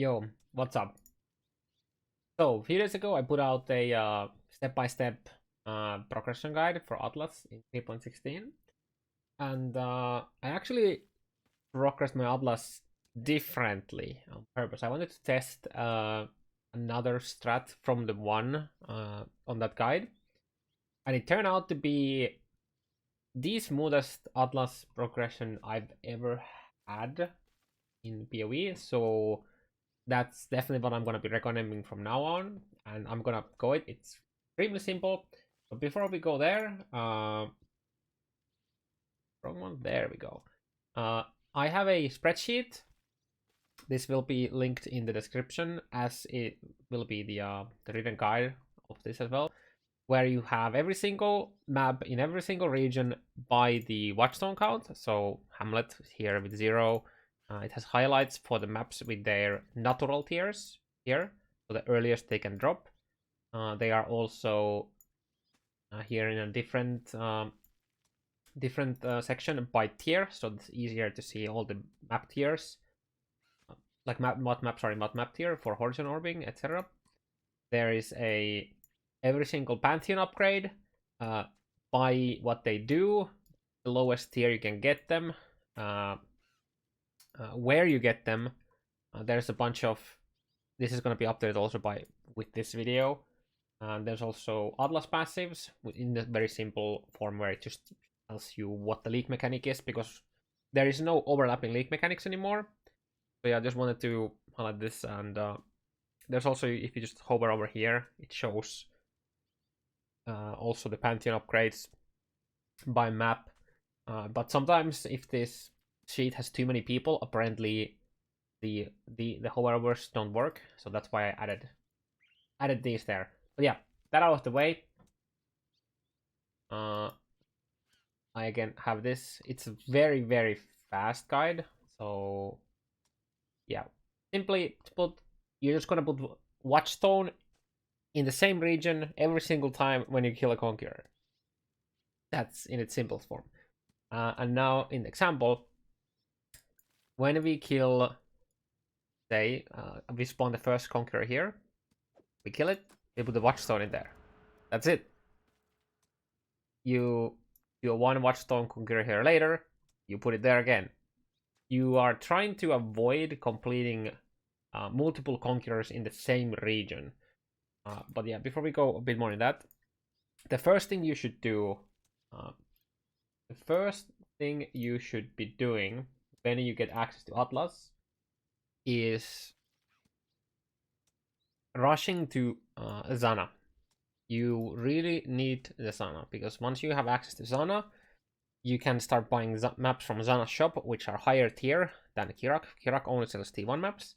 Yo, what's up? So, a few days ago, I put out a step-by-step progression guide for Atlas in 3.16, and I actually progressed my Atlas differently on purpose. I wanted to test another strat from the one on that guide, and it turned out to be the smoothest Atlas progression I've ever had in PoE. So that's definitely what I'm gonna be recommending from now on, and I'm gonna go it. It's extremely simple. But before we go there, wrong one. There we go. I have a spreadsheet. This will be linked in the description, as it will be the written guide of this as well, where you have every single map in every single region by the watchstone count. So Hamlet here with 0. It has highlights for the maps with their natural tiers here, so the earliest they can drop. They are also here in a different section by tier, so it's easier to see all the map tiers, like what maps are in what map tier for horizon orbing, etc. There is every single Pantheon upgrade by what they do, the lowest tier you can get them, where you get them. There's a bunch of, this is going to be updated also with this video. There's also Atlas passives in the very simple form where it just tells you what the leak mechanic is, because there is no overlapping leak mechanics anymore. So yeah, I just wanted to highlight this. And there's also, if you just hover over here, it shows also the Pantheon upgrades by map. But sometimes if this sheet has too many people, apparently the hovers don't work. So that's why I added these there. But yeah, that out of the way. I again have this. It's a very, very fast guide. So yeah, simply you're just gonna put watchstone in the same region every single time when you kill a Conqueror. That's in its simplest form. And now in the example, when we kill, say, we spawn the first Conqueror here, we kill it, we put the watchstone in there. That's it. You do one watchstone Conqueror here later, you put it there again. You are trying to avoid completing multiple Conquerors in the same region. But yeah, before we go a bit more in that, the first thing you should do, be doing when you get access to Atlas is rushing to Zana. You really need the Zana, because once you have access to Zana, you can start buying maps from Zana's shop, which are higher tier than Kirak. Kirak only sells T1 maps.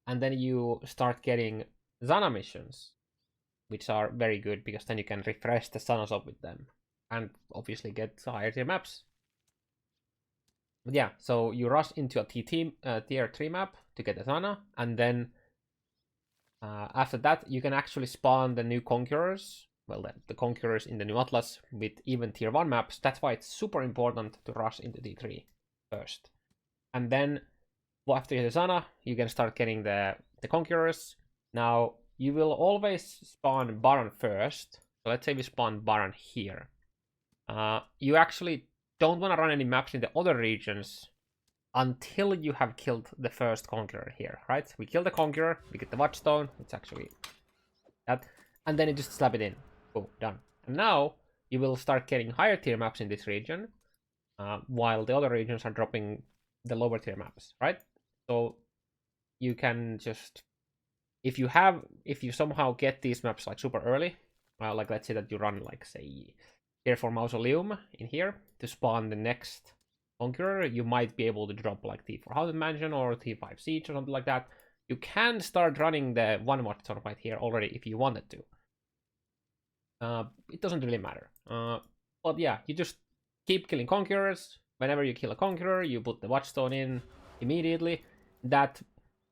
And then you start getting Zana missions, which are very good, because then you can refresh the Zana shop with them and obviously get higher tier maps. But yeah, so you rush into a tier 3 map to get the Zana, and then after that you can actually spawn the new Conquerors. Well, the Conquerors in the new Atlas with even tier 1 maps. That's why it's super important to rush into T3 first. And then after you get the Zana, you can start getting the Conquerors. Now, you will always spawn Baran first. So let's say we spawn Baran here. You actually don't want to run any maps in the other regions until you have killed the first Conqueror here, right? We kill the Conqueror, we get the Watchstone, it's actually that, and then you just slap it in. Boom, done. And now you will start getting higher tier maps in this region, while the other regions are dropping the lower tier maps, right? So you can just, if you somehow get these maps like super early, like let's say that you run like, say, tier 4 Mausoleum in here to spawn the next Conqueror, you might be able to drop like T4 Haunted Mansion or T5 Siege or something like that. You can start running the one watchstone right here already if you wanted to. It doesn't really matter. But yeah, you just keep killing Conquerors. Whenever you kill a Conqueror, you put the watchstone in immediately. That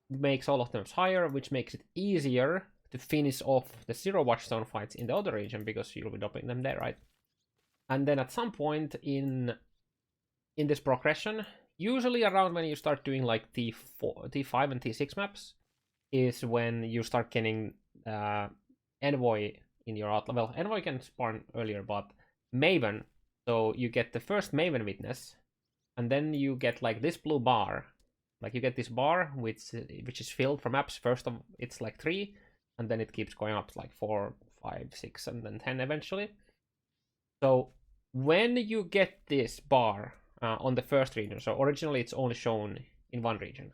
makes all of them higher, which makes it easier to finish off the 0 watchstone fights in the other region, because you'll be dropping them there, right? And then at some point in this progression, usually around when you start doing like T5 and T6 maps, is when you start getting Envoy in your outlet. Well, Envoy can spawn earlier, but Maven. So you get the first Maven witness, and then you get like this blue bar. Like you get this bar which is filled for maps. First of it's like 3, and then it keeps going up to like 4, 5, 6, and then 10 eventually. So when you get this bar on the first region, so originally it's only shown in one region,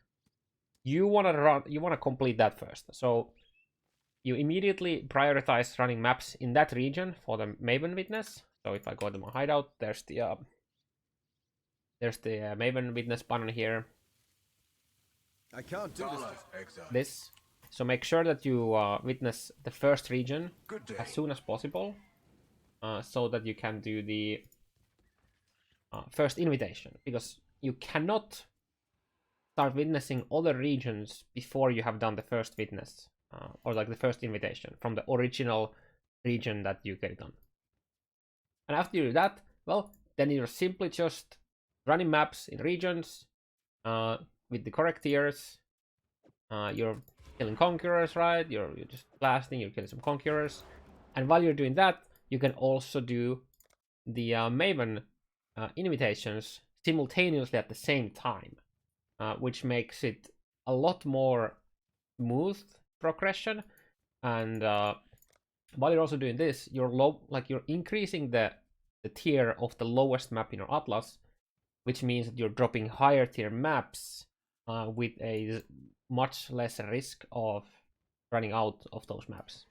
you wanna complete that first. So you immediately prioritize running maps in that region for the Maven witness. So if I go to my hideout, there's the Maven witness button here. I can't do this. So make sure that you witness the first region as soon as possible, so that you can do the first invitation, because you cannot start witnessing other regions before you have done the first witness, or like the first invitation from the original region that you get it on. And after you do that, well, then you're simply just running maps in regions with the correct tiers. You're killing Conquerors, right? You're just blasting, you're killing some Conquerors. And while you're doing that, you can also do the Maven invitations simultaneously at the same time, which makes it a lot more smooth progression. And while you're also doing this, you're increasing the tier of the lowest map in your atlas, which means that you're dropping higher tier maps with a much less risk of running out of those maps.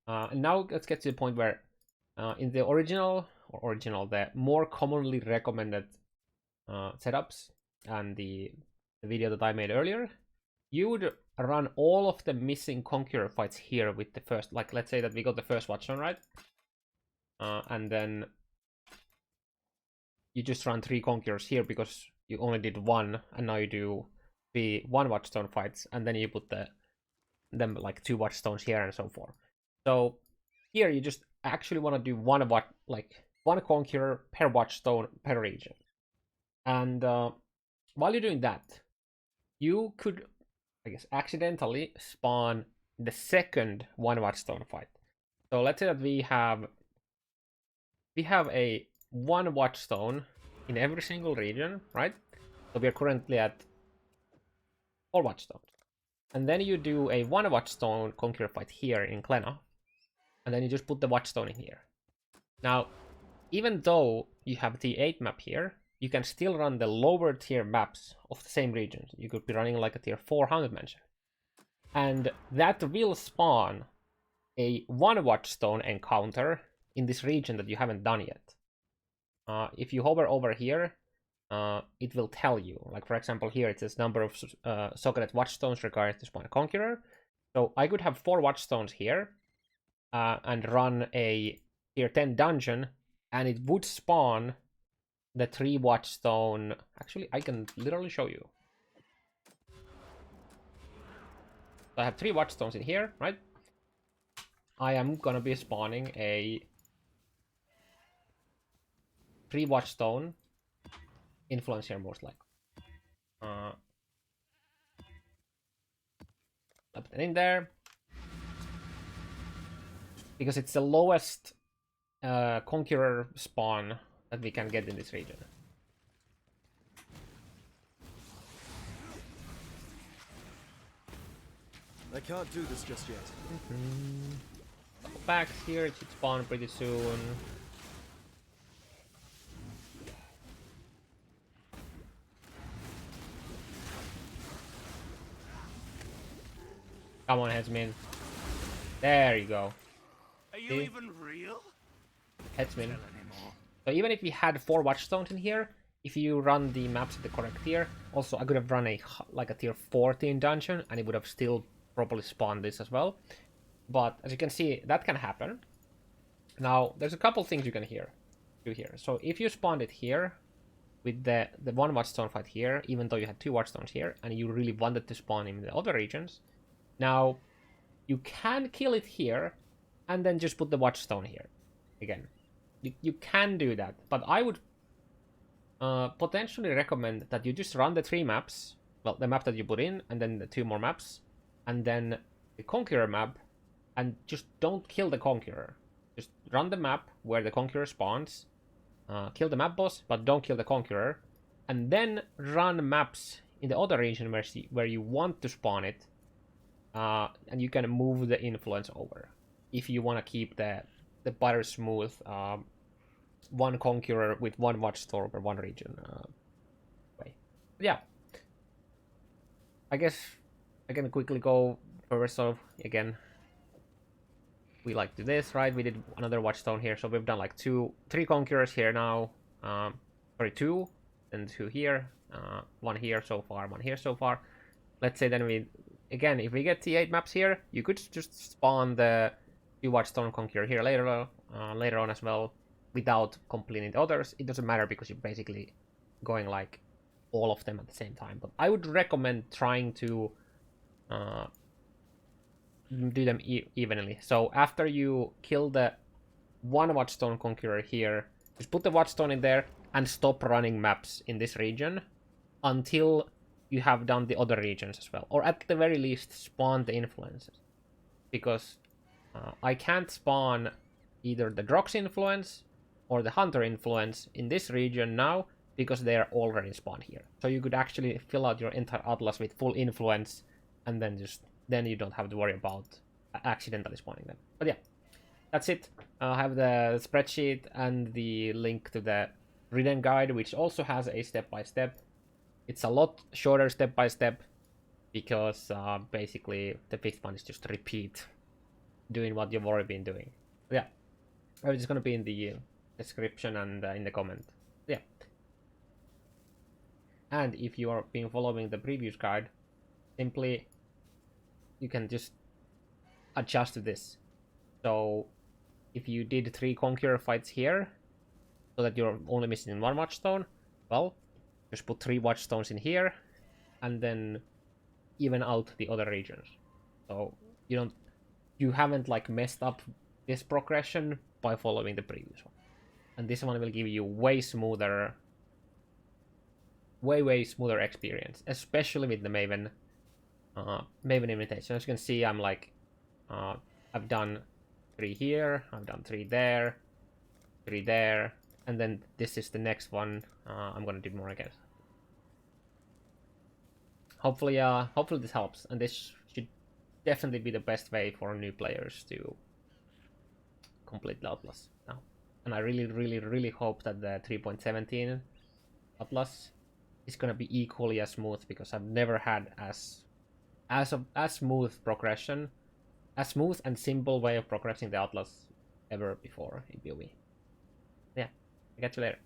And now let's get to the point where in the the more commonly recommended setups and the video that I made earlier, you would run all of the missing Conqueror fights here with the first, like let's say that we got the first Watchstone, right? And then you just run 3 Conquerors here because you only did 1, and now you do 3 1 Watchstone fights, and then you put them like 2 Watchstones here and so forth. So here you just actually want to do one Conqueror per Watchstone per region. And while you're doing that, you could, I guess, accidentally spawn the second 1 Watchstone fight. So let's say that we have a 1 Watchstone in every single region, right? So we are currently at 4 Watchstones. And then you do a 1 Watchstone Conqueror fight here in Klena, and then you just put the Watchstone in here. Now, even though you have the 8 map here, you can still run the lower tier maps of the same regions. You could be running like a tier 400 mention. And that will spawn a 1 Watchstone encounter in this region that you haven't done yet. If you hover over here, it will tell you. Like for example, here it says number of socketed Watchstones required to spawn a Conqueror. So I could have 4 Watchstones here and run a tier 10 dungeon, and it would spawn the 3 Watchstone. Actually, I can literally show you. So I have 3 Watchstones in here, right? I am gonna be spawning a 3 Watchstone influence here, most likely. Put it in there because it's the lowest Conqueror spawn that we can get in this region. I can't do this just yet. Couple packs here, it should spawn pretty soon. Come on, Headsman. There you go. Are you even real? Headsman. So even if we had 4 Watchstones in here, if you run the maps at the correct tier, also I could have run a tier 14 dungeon and it would have still probably spawned this as well. But as you can see, that can happen. Now there's a couple things you can do here. So if you spawned it here with the 1 Watchstone fight here, even though you had 2 Watchstones here and you really wanted to spawn in the other regions, now you can kill it here and then just put the Watchstone here again. You can do that, but I would potentially recommend that you just run the 3 maps well, the map that you put in, and then the 2 more maps, and then the Conqueror map, and just don't kill the Conqueror. Just run the map where the Conqueror spawns, kill the map boss, but don't kill the Conqueror, and then run maps in the other region where you want to spawn it, and you can move the influence over if you want to keep the better smooth 1 Conqueror with 1 Watchstone per 1 region way. But yeah, I guess I can quickly go first. So again, we like to do this, right? We did another Watchstone here, so we've done like 3 Conquerors here now. Sorry, 2, and 2 here, 1 here so far, 1 here so far. Let's say then again, if we get T8 maps here, you could just spawn the 2 Watchstone Conqueror here later on as well, without completing the others. It doesn't matter because you're basically going like all of them at the same time. But I would recommend trying to do them evenly. So after you kill the 1 Watchstone Conqueror here, just put the Watchstone in there and stop running maps in this region until you have done the other regions as well. Or at the very least, spawn the influences. Because I can't spawn either the Drox influence or the Hunter influence in this region now because they are already spawned here. So you could actually fill out your entire atlas with full influence, and then you don't have to worry about accidentally spawning them. But yeah, that's it. I have the spreadsheet and the link to the written guide, which also has a step-by-step. It's a lot shorter step-by-step because basically the 5th one is just repeat doing what you've already been doing. But yeah, it's gonna be in the description and in the comment. Yeah. And if you are been following the previous guide, simply you can just adjust this. So if you did 3 Conqueror fights here, so that you're only missing 1 Watchstone, well, just put 3 Watchstones in here, and then even out the other regions. So you haven't like messed up this progression by following the previous one. And this one will give you way smoother experience, especially with the Maven invitation. As you can see, I'm like I've done 3 here, I've done 3 there, 3 there, and then this is the next one. I'm gonna do more, I guess. Hopefully this helps, and this should definitely be the best way for new players to complete the Atlas now. And I really hope that the 3.17 Atlas is gonna be equally as smooth, because I've never had as smooth progression, as smooth and simple way of progressing the Atlas ever before in PoE. Yeah, I'll catch you later.